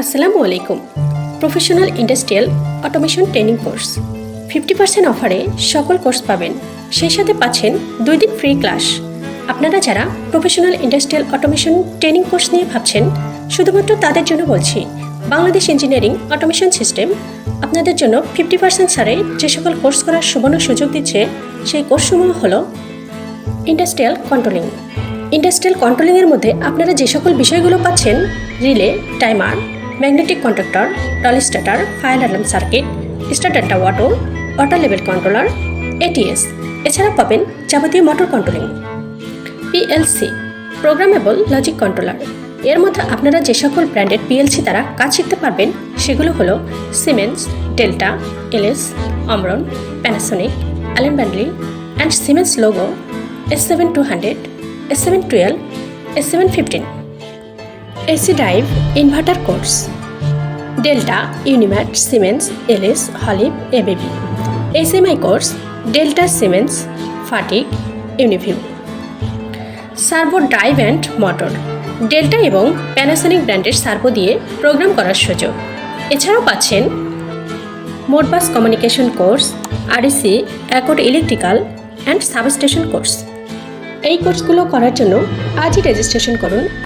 আসসালামু আলাইকুম। Professional industrial automation training course 50% অফারে সকল কোর্স পাবেন, সেই সাথে পাচ্ছেন 2 দিন ফ্রি ক্লাস। আপনারা যারা professional industrial automation training course নিয়ে ভাবছেন, শুধুমাত্র তাদের জন্য বলছি, বাংলাদেশ ইঞ্জিনিয়ারিং অটোমেশন সিস্টেম আপনাদের জন্য 50% ছাড়ে যে সকল কোর্স করার সুবর্ণ সুযোগ দিচ্ছে, সেই কোর্সসমূহ হলো ইন্ডাস্ট্রিয়াল কন্ট্রোলিং। ইন্ডাস্ট্রিয়াল কন্ট্রোলিংয়ের মধ্যে আপনারা যে সকল বিষয়গুলো পাচ্ছেন, relay, timer, magnetic contractor, toll starter, fire alarm circuit, star ডাটা ওয়াটার লেভেল কন্ট্রোলার, এটিএস, এছাড়া পাবেন যাবতীয় motor controlling. PLC, programmable logic controller. এর মধ্যে আপনারা যে সকল ব্র্যান্ডেড পিএলসি দ্বারা কাজ শিখতে পারবেন সেগুলো হলো Siemens, Delta, LS, Omron, Panasonic, Allen Bradley and Siemens Logo, S7200, S712, S715। AC drive inverter course, Delta, Unimat, Siemens, LS, Holip, ABB. SMI course, Delta, Siemens, Fatek, Uniview. Servo drive and motor, Delta এবং Panasonic ব্র্যান্ডের servo দিয়ে program করার সুযোগ। এছাড়াও পাচ্ছেন Modbus communication course, RAC, accord electrical and substation course. এই কোর্সগুলো করার জন্য আজই রেজিস্ট্রেশন করুন।